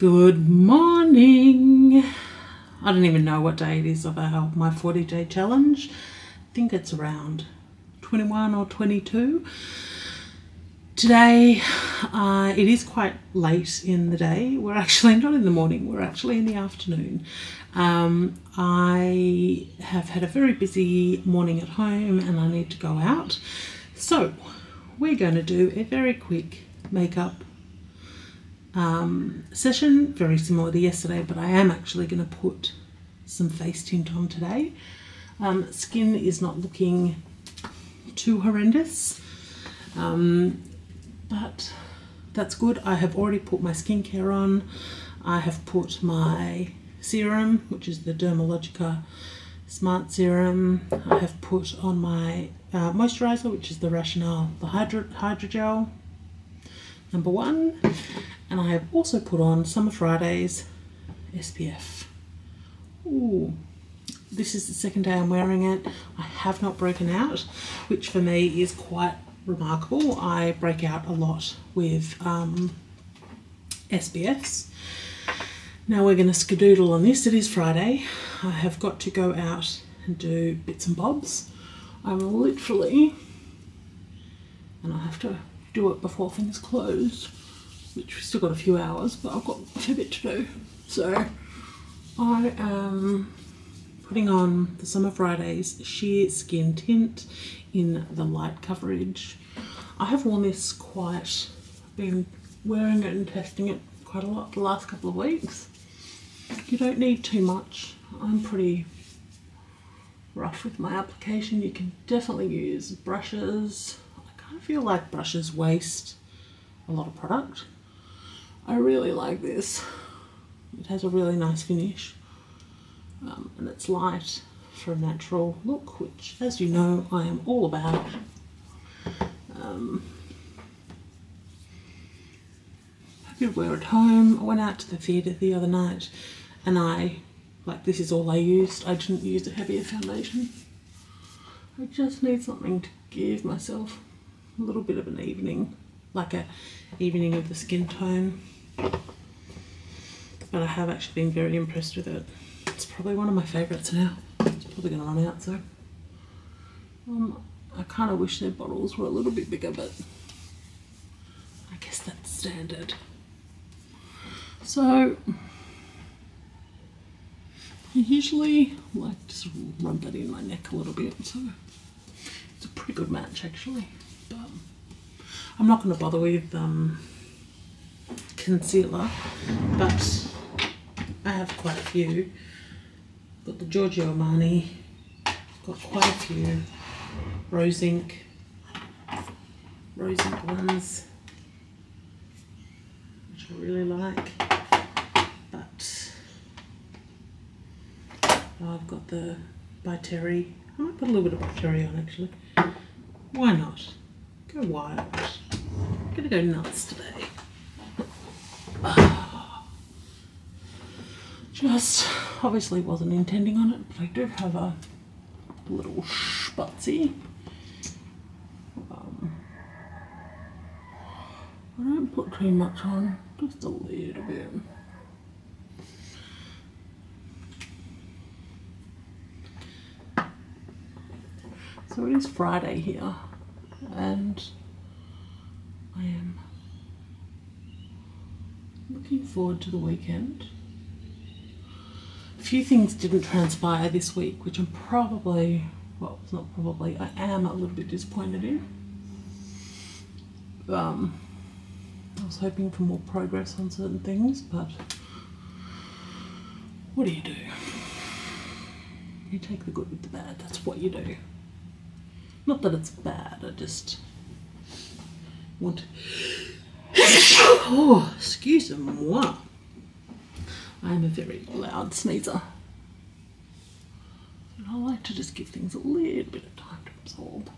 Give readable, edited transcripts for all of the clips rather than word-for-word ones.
Good morning. I don't even know what day it is of my 40-day challenge. I think it's around 21 or 22. Today, it is quite late in the day. We're actually not in the morning, we're actually in the afternoon. I have had a very busy morning at home and I need to go out. So we're going to do a very quick makeup session, very similar to yesterday, but I am actually going to put some face tint on today. Skin is not looking too horrendous, but that's good. I have already put my skincare on. I have put my serum, which is the Dermalogica Smart Serum. I have put on my moisturiser, which is the Rationale, the Hydrogel #1. And I have also put on Summer Fridays SPF. Ooh, this is the second day I'm wearing it. I have not broken out, which for me is quite remarkable. I break out a lot with SPFs. Now we're going to skedoodle on this. It is Friday. I have got to go out and do bits and bobs. I'm literally, and I have to do it before things close, which we've still got a few hours, but I've got a fair bit to do. So I am putting on the Summer Fridays Sheer Skin Tint in the light coverage. I have worn this been wearing it and testing it quite a lot the last couple of weeks. You don't need too much. I'm pretty rough with my application. You can definitely use brushes. I kind of feel like brushes waste a lot of product. I really like this. It has a really nice finish, and it's light for a natural look, which, as you know, I am all about. I could wear at home. I went out to the theatre the other night and this is all I used. I didn't use a heavier foundation. I just need something to give myself a little bit of an evening, like a evening of the skin tone. But I have actually been very impressed with it. It's probably one of my favourites now. It's probably going to run out, so I kind of wish their bottles were a little bit bigger, but I guess that's standard. So I usually like to sort of rub that in my neck a little bit, so it's a pretty good match actually. But I'm not going to bother with concealer, but I have quite a few. Got the Giorgio Armani, got quite a few rose ink ones, which I really like. But I've got the By Terry. I might put a little bit of By Terry on actually. Why not? Go wild. I'm gonna go nuts today. Just obviously wasn't intending on it, but I do have a little spatzy. I don't put too much on, just a little bit. So it is Friday here, and I am looking forward to the weekend. A few things didn't transpire this week, which I'm probably, well, it's not probably, I am a little bit disappointed in. I was hoping for more progress on certain things, but what do? You take the good with the bad, that's what you do. Not that it's bad, I just want oh, excuse-moi. I am a very loud sneezer. And I like to just give things a little bit of time to absorb.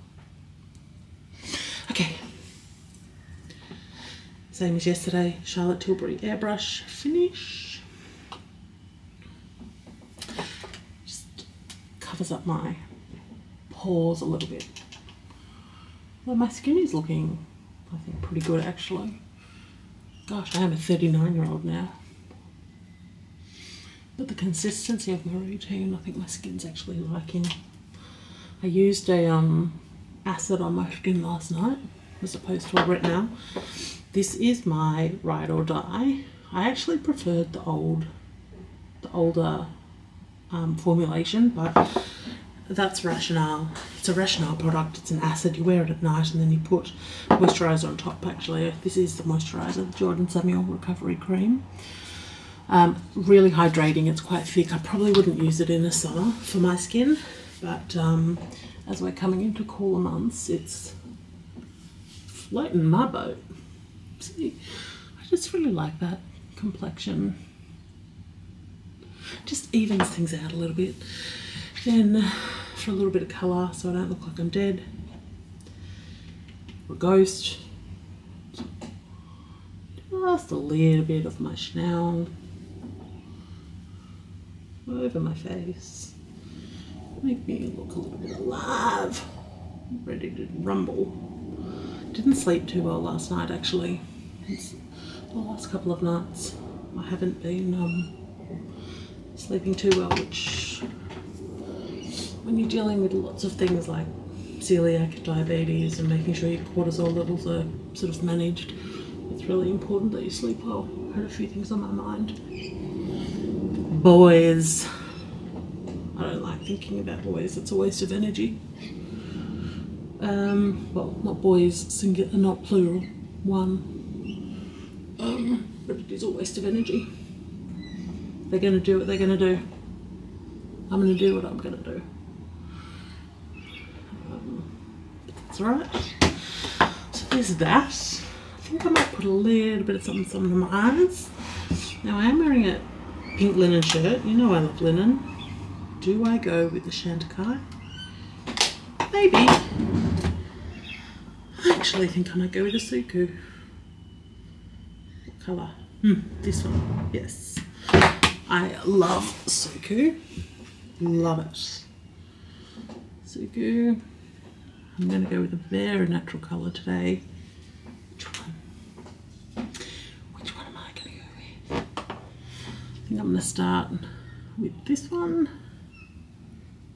Okay. Same as yesterday, Charlotte Tilbury Airbrush finish. Just covers up my pores a little bit. Well, my skin is looking, I think, pretty good actually. Gosh, I am a 39-year-old now. But the consistency of my routine, I think my skin's actually liking. I used a acid on my skin last night as opposed to a Rationale. This is my Ride or Die. I actually preferred the older formulation, but that's Rationale. It's a Rationale product. It's an acid. You wear it at night and then you put moisturiser on top. Actually, this is the moisturiser, the Jordan Samuel Recovery Cream. Really hydrating. It's quite thick. I probably wouldn't use it in the summer for my skin, but as we're coming into cooler months, it's floating my boat. See, I just really like that complexion. Just evens things out a little bit. Then for a little bit of colour so I don't look like I'm dead or a ghost, just a little bit of my Rationale over my face. Make me look a little bit alive, ready to rumble. Didn't sleep too well last night actually. It's the last couple of nights I haven't been sleeping too well, which when you're dealing with lots of things like coeliac, diabetes, and making sure your cortisol levels are sort of managed, it's really important that you sleep well. I had a few things on my mind. Boys. I don't like thinking about boys, it's a waste of energy. Well, not boys, singular, not plural, one. But it is a waste of energy. They're going to do what they're going to do. I'm going to do what I'm going to do. That's alright. So there's that. I think I might put a little bit of something on my eyes. Now I am wearing a pink linen shirt. You know I love linen. Do I go with the Chantecaille? Maybe. I actually think I might go with a Suku. What colour? This one. Yes. I love Suku. Love it. Suku. I'm going to go with a very natural colour today. Which one? Which one am I going to go with? I think I'm going to start with this one.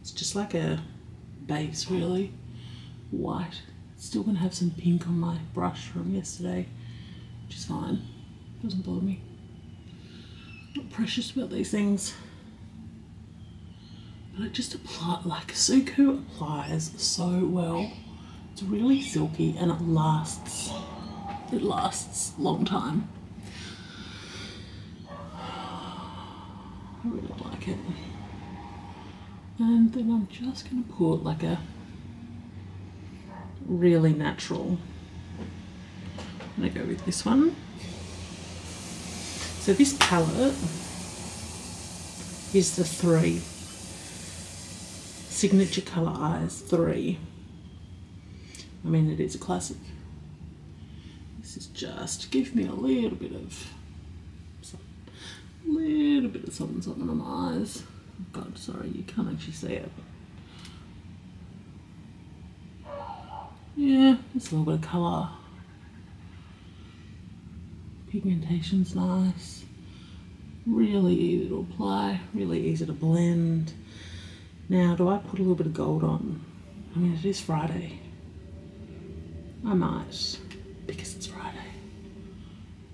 It's just like a base really. White. Still going to have some pink on my brush from yesterday, which is fine. Doesn't bother me. Not precious about these things. But it just applies, like Suku applies so well. It's really silky and it lasts a long time. I really like it. And then I'm just going to put like a really natural. I'm going to go with this one. So this palette is the 3 Signature Colour Eyes 3. I mean, it is a classic. This is just to give me a little bit of something on my eyes. Oh God, sorry, you can't actually see it. Yeah, just a little bit of colour. Pigmentation's nice. Really easy to apply, really easy to blend. Now, do I put a little bit of gold on? I mean, it is Friday. I might, because it's Friday.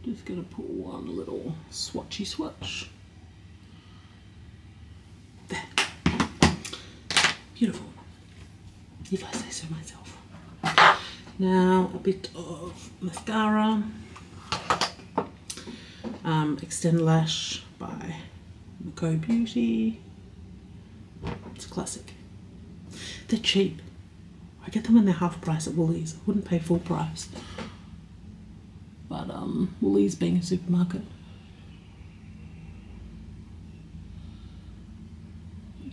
Just gonna put one little swatchy swatch. There. Beautiful. If I say so myself. Now, a bit of mascara. Extend Lash by MCoBeauty. It's a classic. They're cheap. I get them when they're half price at Woolies. I wouldn't pay full price. But Woolies being a supermarket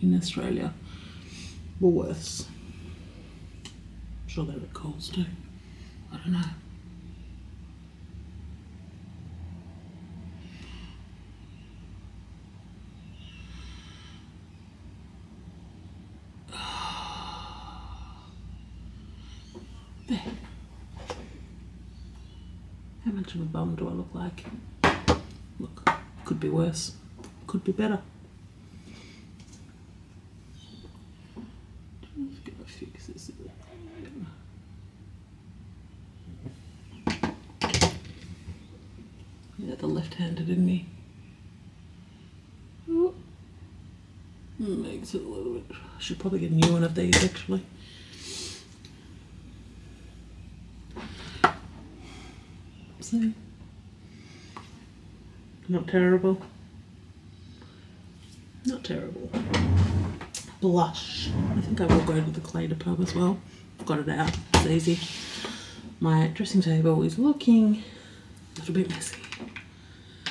in Australia, Woolworths. I'm sure they're at Coles too. I don't know. There. How much of a bum do I look like? Look, could be worse, could be better. get the left-handed in me. Oh, makes it a little bit. I should probably get a new one of these actually. See? Not terrible. Not terrible. Blush. I think I will go to the clay to Peau as well. I've got it out. It's easy. My dressing table is looking a little bit messy.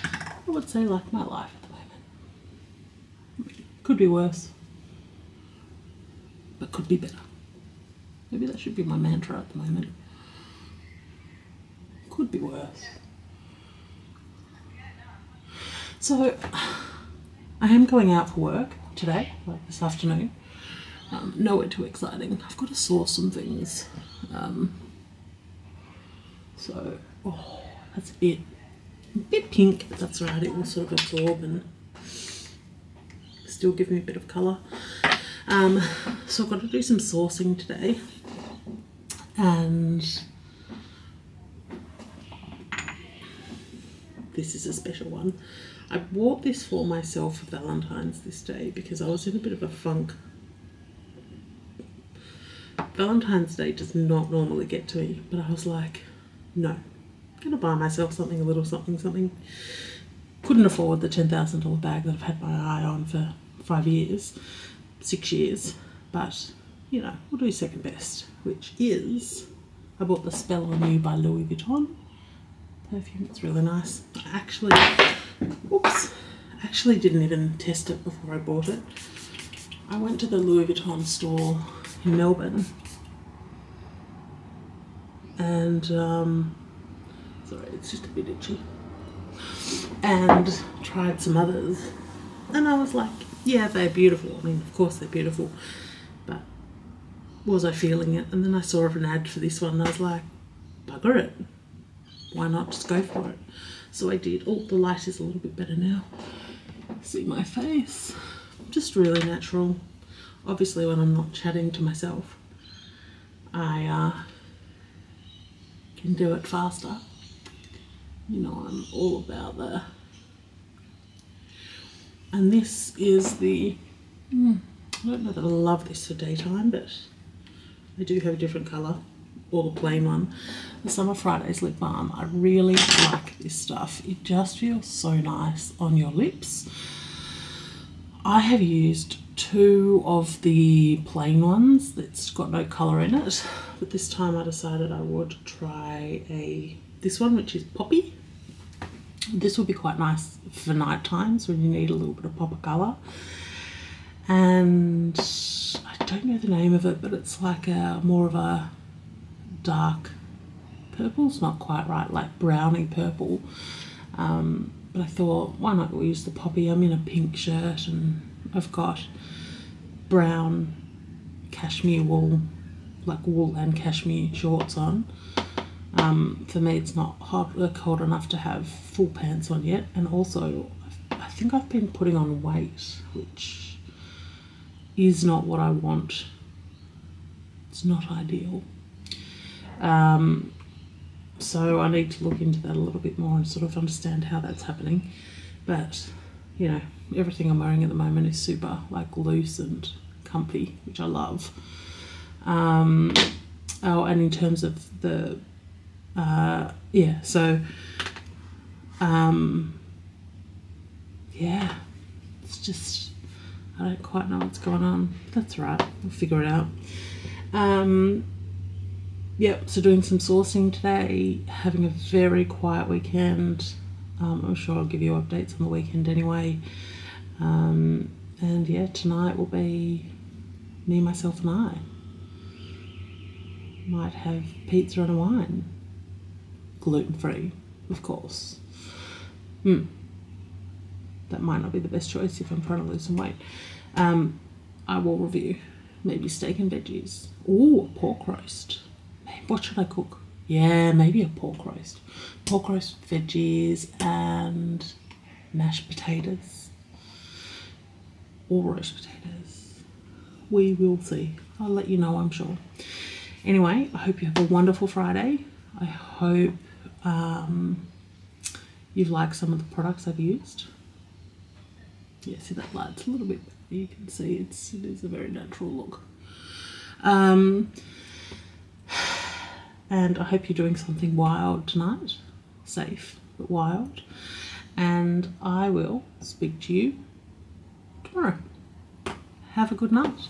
I would say like my life at the moment. Could be worse. But could be better. Maybe that should be my mantra at the moment. Could be worse. So, I am going out for work today, like this afternoon. Nowhere too exciting. I've got to source some things. So, oh, that's a bit pink, but that's right. It will sort of absorb and still give me a bit of colour. So I've got to do some sourcing today. And this is a special one. I bought this for myself for Valentine's this day because I was in a bit of a funk. Valentine's Day does not normally get to me, but I was like, no, I'm going to buy myself something, a little something. Couldn't afford the $10,000 bag that I've had my eye on for 6 years, but you know, we'll do second best, which is, I bought the Spell on You by Louis Vuitton perfume. It's really nice. I actually didn't even test it before I bought it. I went to the Louis Vuitton store in Melbourne and sorry, it's just a bit itchy, and tried some others, and I was like, yeah, they're beautiful. I mean, of course they're beautiful, but was I feeling it? And then I saw an ad for this one and I was like, bugger it, why not just go for it? So I did. Oh, the light is a little bit better now. See my face, just really natural. Obviously when I'm not chatting to myself, I can do it faster. You know, I'm all about that. And this is the, I don't know that I love this for daytime, but I do have a different colour, or the plain one. The Summer Fridays lip balm. I really like this stuff. It just feels so nice on your lips. I have used 2 of the plain ones that's got no colour in it, but this time I decided I would try this one, which is Poppy. This will be quite nice for night times when you need a little bit of pop of colour. And I don't know the name of it, but it's like more of a dark purple's not quite right, like browny purple. But I thought, why not use the Poppy? I'm in a pink shirt and I've got brown cashmere wool, like wool and cashmere shorts on. For me it's not cold enough to have full pants on yet, and also I think I've been putting on weight, which is not what I want. It's not ideal. So I need to look into that a little bit more and sort of understand how that's happening. But you know, everything I'm wearing at the moment is super like loose and comfy, which I love. Oh, and in terms of the yeah, so yeah, it's just, I don't quite know what's going on. That's right, we'll figure it out. Yeah, so doing some sourcing today, having a very quiet weekend. I'm sure I'll give you updates on the weekend anyway. And yeah, tonight will be me, myself and I. Might have pizza and a wine. Gluten-free, of course. That might not be the best choice if I'm trying to lose some weight. I will review maybe steak and veggies. Ooh, a pork roast. What should I cook? Yeah, maybe a pork roast. Pork roast, veggies and mashed potatoes. Or roast potatoes. We will see. I'll let you know, I'm sure. Anyway, I hope you have a wonderful Friday. I hope you've liked some of the products I've used. Yeah, see that light's a little bit, you can see it is a very natural look. And I hope you're doing something wild tonight. Safe, but wild. And I will speak to you tomorrow. Have a good night.